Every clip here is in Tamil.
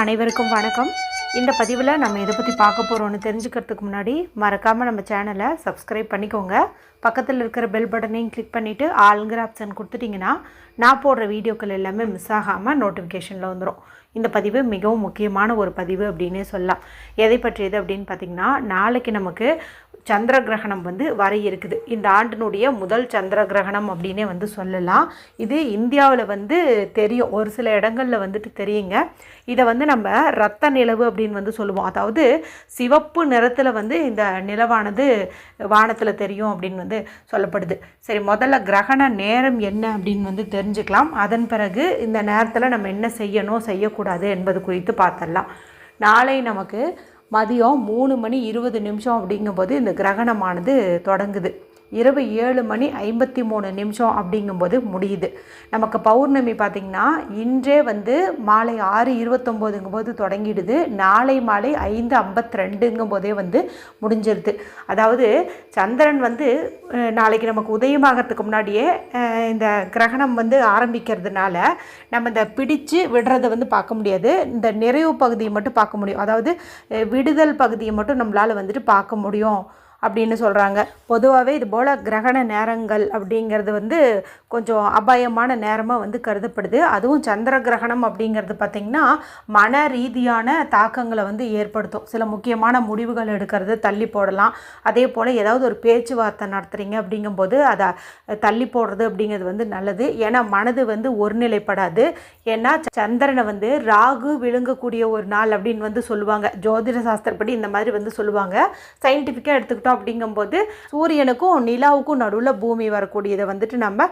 அனைவருக்கும் வணக்கம். இந்த பதிவில் நம்ம எதை பற்றி பார்க்க போகிறோன்னு தெரிஞ்சுக்கிறதுக்கு முன்னாடி மறக்காமல் நம்ம சேனலை சப்ஸ்கிரைப் பண்ணிக்கோங்க. பக்கத்தில் இருக்கிற பெல் பட்டனையும் கிளிக் பண்ணிவிட்டு ஆளுங்கிற ஆப்ஷன் கொடுத்துட்டிங்கன்னா நான் போடுற வீடியோக்கள் எல்லாமே மிஸ் ஆகாமல் நோட்டிஃபிகேஷனில் வந்துடும். இந்த பதிவு மிகவும் முக்கியமான ஒரு பதிவு அப்படின்னே சொல்லலாம். எதை பற்றியது அப்படின்னு பார்த்திங்கன்னா, நாளைக்கு நமக்கு சந்திர கிரகணம் வர இருக்குது. இந்த ஆண்டினுடைய முதல் சந்திர கிரகணம் அப்படின்னே சொல்லலாம். இது இந்தியாவில் தெரியும், ஒரு சில இடங்களில் தெரியுங்க. இதை நம்ம இரத்த நிலவு அப்படின்னு சொல்லுவோம். அதாவது சிவப்பு நிறத்தில் இந்த நிலவானது வானத்தில் தெரியும் அப்படின்னு சொல்லப்படுது. சரி, முதல்ல கிரகண நேரம் என்ன அப்படின்னு தெரிஞ்சுக்கலாம். அதன் பிறகு இந்த நேரத்தில் நம்ம என்ன செய்யணும் செய்யக்கூடாது என்பது குறித்து பார்த்துடலாம். நாளை நமக்கு மதியம் 3:20 அப்படிங்கும்போது இந்த கிரகணமானது தொடங்குது. இரவு 7:53 அப்படிங்கும்போது முடியுது. நமக்கு பௌர்ணமி பார்த்திங்கன்னா இன்றே மாலை 6:29 தொடங்கிடுது. நாளை மாலை 5:52 முடிஞ்சிருது. அதாவது சந்திரன் நாளைக்கு நமக்கு உதயமாகறதுக்கு முன்னாடியே இந்த கிரகணம் ஆரம்பிக்கிறதுனால நம்ம இந்த பிடிச்சு விடுறதை பார்க்க முடியாது. இந்த நிறைவு பகுதியை மட்டும் பார்க்க முடியும். அதாவது விடுதல் பகுதியை மட்டும் நம்மளால் பார்க்க முடியும் அப்படின்னு சொல்கிறாங்க. பொதுவாகவே இது போல் கிரகண நேரங்கள் அப்படிங்கிறது கொஞ்சம் அபாயமான நேரமாக கருதப்படுது. அதுவும் சந்திர கிரகணம் அப்படிங்கிறது பார்த்திங்கன்னா மன ரீதியான தாக்கங்களை ஏற்படுத்தும். சில முக்கியமான முடிவுகள் எடுக்கிறது தள்ளி போடலாம். அதே போல் ஏதாவது ஒரு பேச்சுவார்த்தை நடத்துகிறீங்க அப்படிங்கும்போது அதை தள்ளி போடுறது அப்படிங்கிறது நல்லது. ஏன்னா மனது ஒருநிலைப்படாது. ஏன்னா சந்திரனை ராகு விழுங்கக்கூடிய ஒரு நாள் அப்படின்னு சொல்லுவாங்க. ஜோதிட சாஸ்திரப்படி இந்த மாதிரி சொல்லுவாங்க. சயின்டிஃபிக்காக எடுத்துக்கிட்டோம் அப்படிங்கும்போது சூரியனுக்கும் நிலாவுக்கும் நடுவில் பூமி வரக்கூடியதை நம்ம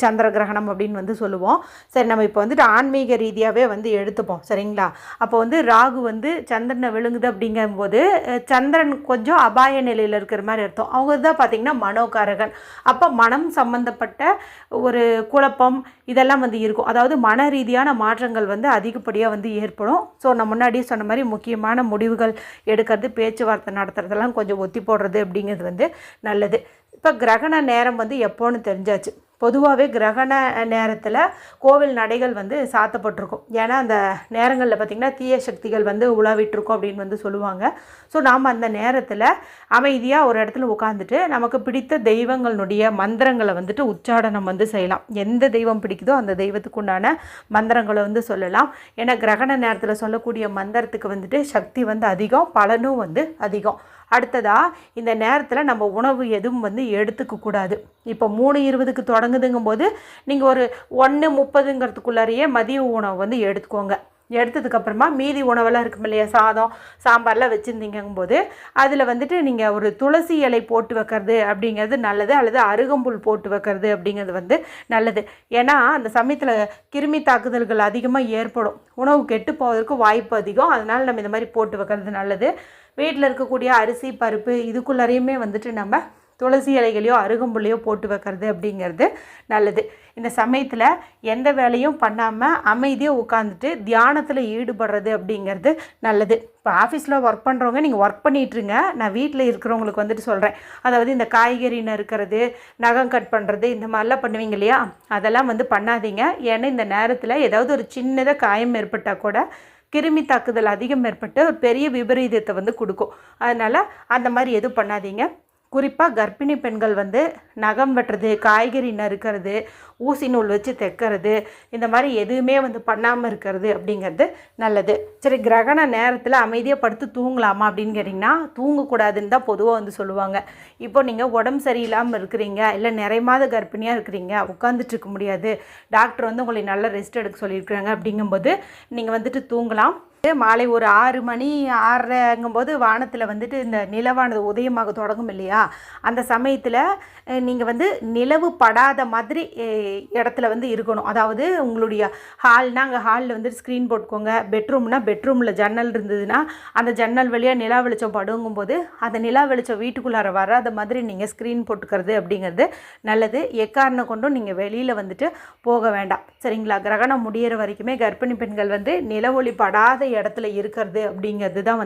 சந்திர கிரகணம் அப்படின்னு சொல்லுவோம். சரி, நம்ம இப்போ ஆன்மீக ரீதியாகவே எடுத்துப்போம். சரிங்களா? அப்போ ராகு சந்திரனை விழுங்குது அப்படிங்கும்போது சந்திரன் கொஞ்சம் அபாய நிலையில் இருக்கிற மாதிரி அர்த்தம். அவங்க தான் பார்த்திங்கன்னா மனோகாரகன். அப்போ மனம் சம்பந்தப்பட்ட ஒரு குழப்பம் இதெல்லாம் இருக்கும். அதாவது மன ரீதியான மாற்றங்கள் அதிகப்படியாக ஏற்படும். ஸோ நான் முன்னாடியே சொன்ன மாதிரி முக்கியமான முடிவுகள் எடுக்கிறது, பேச்சுவார்த்தை நடத்துறதெல்லாம் கொஞ்சம் ஒத்தி போடுறது அப்படிங்கிறது நல்லது. இப்போ கிரகண நேரம் எப்போன்னு தெரிஞ்சாச்சு. பொதுவாகவே கிரகண நேரத்தில் கோவில் நடைகள் சாத்தப்பட்டிருக்கும். ஏன்னா அந்த நேரங்களில் பார்த்திங்கன்னா தீய சக்திகள் உலாவிட்டிருக்கும் அப்படின்னு சொல்லுவாங்க. ஸோ நாம் அந்த நேரத்தில் அமைதியாக ஒரு இடத்துல உட்காந்துட்டு நமக்கு பிடித்த தெய்வங்களுடைய மந்திரங்களை உச்சாடனம் செய்யலாம். எந்த தெய்வம் பிடிக்குதோ அந்த தெய்வத்துக்கு உண்டான மந்திரங்களை சொல்லலாம். ஏன்னா கிரகண நேரத்தில் சொல்லக்கூடிய மந்திரத்துக்கு சக்தி அதிகம், பலனும் அதிகம். அடுத்ததாக இந்த நேரத்தில் நம்ம உணவு எதுவும் எடுத்துக்கக்கூடாது. இப்போ 3:20 தொடங்குதுங்கும்போது நீங்கள் ஒரு 1:30 மதிய உணவு எடுத்துக்கோங்க. எடுத்ததுக்கப்புறமா மீதி உணவெல்லாம் இருக்கும் இல்லையா, சாதம் சாம்பார்லாம் வச்சுருந்தீங்கும்போது அதில் நீங்கள் ஒரு துளசி இலை போட்டு வைக்கிறது அப்படிங்கிறது நல்லது. அல்லது அருகம்புல் போட்டு வைக்கிறது அப்படிங்கிறது நல்லது. ஏன்னா அந்த சமயத்தில் கிருமி தாக்குதல்கள் அதிகமாக ஏற்படும். உணவு கெட்டு போவதற்கு வாய்ப்பு அதிகம். அதனால் நம்ம இந்த மாதிரி போட்டு வைக்கிறது நல்லது. வீட்டில் இருக்கக்கூடிய அரிசி பருப்பு இதுக்குள்ளாரையுமே நம்ம துளசி இலைகளையோ அருகம்புள்ளையோ போட்டு வைக்கிறது அப்படிங்கிறது நல்லது. இந்த சமயத்தில் எந்த வேலையும் பண்ணாமல் அமைதியாக உட்காந்துட்டு தியானத்தில் ஈடுபடுறது அப்படிங்கிறது நல்லது. இப்போ ஆஃபீஸில் ஒர்க் பண்ணுறவங்க நீங்கள் ஒர்க் பண்ணிகிட்ருங்க. நான் வீட்டில் இருக்கிறவங்களுக்கு சொல்கிறேன். அதாவது இந்த காய்கறி நறுக்கிறது, நகம் கட் பண்ணுறது, இந்த மாதிரிலாம் பண்ணுவீங்க இல்லையா, அதெல்லாம் பண்ணாதீங்க. ஏன்னா இந்த நேரத்தில் ஏதாவது ஒரு சின்னதாக காயம் ஏற்பட்டால் கூட கிருமி தாக்குதல் அதிகம் ஏற்பட்டு ஒரு பெரிய விபரீதத்தை கொடுக்கும். அதனால் அந்த மாதிரி எதுவும் பண்ணாதீங்க. குறிப்பாக கர்ப்பிணி பெண்கள் நகம் வெட்டுறது, காய்கறி நறுக்கிறது, ஊசி நூல் வச்சு தைக்கிறது, இந்த மாதிரி எதுவுமே பண்ணாமல் இருக்கிறது அப்படிங்கிறது நல்லது. சரி, கிரகண நேரத்தில் அமைதியாக படுத்து தூங்கலாமா அப்படின்னு கேட்டிங்கன்னா தூங்கக்கூடாதுன்னு தான் பொதுவாக சொல்லுவாங்க. இப்போ நீங்கள் உடம்பு சரியில்லாமல் இருக்கிறீங்க, இல்லை நிறைமாத கர்ப்பிணியாக இருக்கிறீங்க, உட்காந்துட்ருக்க முடியாது, டாக்டர் உங்களை நல்லா ரெஸ்ட் எடுக்க சொல்லியிருக்கிறாங்க அப்படிங்கும்போது நீங்கள் தூங்கலாம். மாலை ஒரு 6 மணி 6:30 வானத்தில் இந்த நிலவானது உதயமாக தொடங்கும் இல்லையா, அந்த சமயத்தில் நீங்கள் நிலவு படாத மாதிரி இடத்துல இருக்கணும். அதாவது உங்களுடைய ஹால்னா அங்கே ஹாலில் ஸ்க்ரீன் போட்டுக்கோங்க. பெட்ரூம்னா பெட்ரூமில் ஜன்னல் இருந்ததுன்னா அந்த ஜன்னல் வழியாக நிலா வெளிச்சம் படுங்கும்போது அந்த நிலா வெளிச்சம் வீட்டுக்குள்ளார வராத மாதிரி நீங்கள் ஸ்க்ரீன் போட்டுக்கிறது அப்படிங்கிறது நல்லது. எக்காரணம் கொண்டும் நீங்கள் வெளியில் போக வேண்டாம். சரிங்களா? கிரகணம் முடிகிற வரைக்குமே கர்ப்பிணி பெண்கள் நிலவொளி படாத இடத்துல இருக்கிறது அப்படிங்கிறது தான்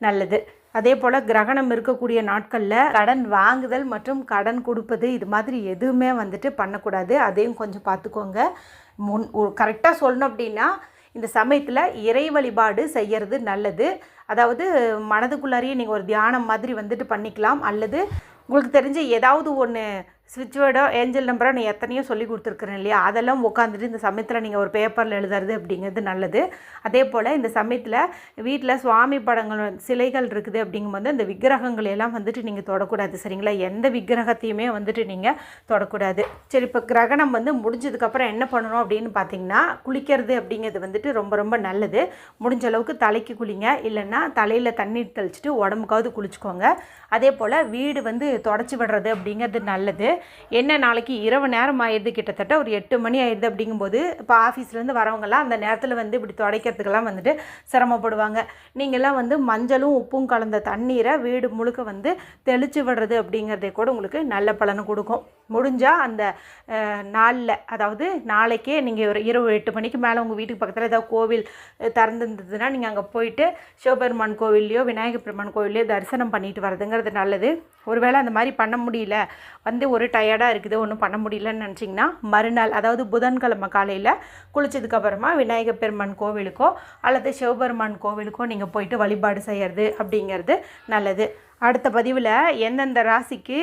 நல்லது. அதே போல் கிரகணம் இருக்கக்கூடிய நாட்களில் கடன் வாங்குதல் மற்றும் கடன் கொடுப்பது இது மாதிரி எதுவுமே பண்ணக்கூடாது. அதையும் கொஞ்சம் பார்த்துக்கோங்க. கரெக்டாக சொல்லணும் அப்படின்னா இந்த சமயத்தில் இறை வழிபாடு செய்கிறது நல்லது. அதாவது மனதுக்குள்ளாரியே நீங்கள் ஒரு தியானம் மாதிரி வந்துட்டு பண்ணிக்கலாம். அல்லது உங்களுக்கு தெரிஞ்ச ஏதாவது ஒன்று ஸ்விட்ச் வேர்டோ ஏஞ்சல் நம்பரோ நான் எத்தனையோ சொல்லி கொடுத்துருக்குறேன் இல்லையா, அதெல்லாம் உட்காந்துட்டு இந்த சமயத்தில் நீங்கள் ஒரு பேப்பரில் எழுதுறது அப்படிங்கிறது நல்லது. அதே போல் இந்த சமயத்தில் வீட்டில் சுவாமி படங்கள் சிலைகள் இருக்குது அப்படிங்கும்போது அந்த விக்கிரகங்கள் எல்லாம் வந்துட்டு நீங்கள் தொடக்கூடாது. சரிங்களா? எந்த விக்கிரகத்தையுமே வந்துட்டு நீங்கள் தொடக்கூடாது. சரி, இப்போ கிரகணம் முடிஞ்சதுக்கப்புறம் என்ன பண்ணணும் அப்படின்னு பார்த்தீங்கன்னா, குளிக்கிறது அப்படிங்கிறது வந்துட்டு ரொம்ப ரொம்ப நல்லது. முடிஞ்ச அளவுக்கு தலைக்கு குளிங்க, இல்லைன்னா தலையில் தண்ணீர் தெளிச்சுட்டு உடம்புக்காவது குளிச்சுக்கோங்க. அதே போல் வீடு தொடச்சி விடுறது அப்படிங்கிறது நல்லது. என்ன, நாளைக்கு இரவு நேரம் ஆயிடுது, கிட்டத்தட்ட ஒரு 8 மணி ஆயிடுது அப்படிங்கும்போது இப்போ ஆஃபீஸ்லேருந்து வரவங்கலாம் அந்த நேரத்தில் இப்படி துடைக்கிறதுக்கெல்லாம் சிரமப்படுவாங்க. நீங்கள்லாம் மஞ்சளும் உப்பும் கலந்த தண்ணீரை வீடு முழுக்க தெளித்து விடுறது அப்படிங்கிறதே கூட உங்களுக்கு நல்ல பலனை கொடுக்கும். முடிஞ்சால் அந்த நாளில், அதாவது நாளைக்கே நீங்கள் ஒரு இரவு 8 மணிக்கு மேலே உங்கள் வீட்டுக்கு பக்கத்தில் ஏதாவது கோவில் திறந்துருந்ததுன்னா நீங்கள் அங்கே போயிட்டு சிவபெருமான் கோவில்லையோ விநாயகர் பெருமான் கோவில்லையோ தரிசனம் பண்ணிட்டு வரதுங்கிறது நல்லது. ஒருவேளை அந்த மாதிரி பண்ண முடியல, ஒரு டயர்டாக இருக்குது, ஒன்றும் பண்ண முடியலன்னு நினச்சிங்கன்னா மறுநாள், அதாவது புதன்கிழமை காலையில் குளிச்சதுக்கப்புறமா விநாயகர் பெருமான் கோவிலுக்கோ அல்லது சிவபெருமான் கோவிலுக்கோ நீங்கள் போயிட்டு வழிபாடு செய்கிறது அப்படிங்கிறது நல்லது. அடுத்த பதிவில் எந்தெந்த ராசிக்கு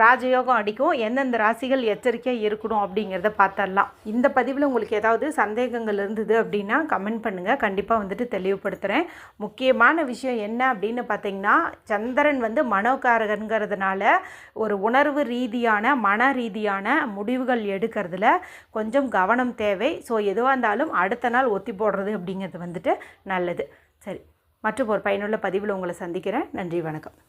ராஜயோகம் அடிக்கும், எந்தெந்த ராசிகள் எச்சரிக்கையாக இருக்கணும் அப்படிங்கிறத பார்த்துடலாம். இந்த பதிவில் உங்களுக்கு ஏதாவது சந்தேகங்கள் இருந்தது அப்படின்னா கமெண்ட் பண்ணுங்கள், கண்டிப்பாக தெளிவுபடுத்துகிறேன். முக்கியமான விஷயம் என்ன அப்படின்னு பார்த்தீங்கன்னா, சந்திரன் மனோகாரகங்கிறதுனால ஒரு உணர்வு ரீதியான மன ரீதியான முடிவுகள் எடுக்கிறதுல கொஞ்சம் கவனம் தேவை. ஸோ எதுவாக இருந்தாலும் அடுத்த நாள் ஒத்தி போடுறது அப்படிங்கிறது நல்லது. சரி, மற்றும் ஒரு பயனுள்ள பதிவில் உங்களை சந்திக்கிறேன். நன்றி, வணக்கம்.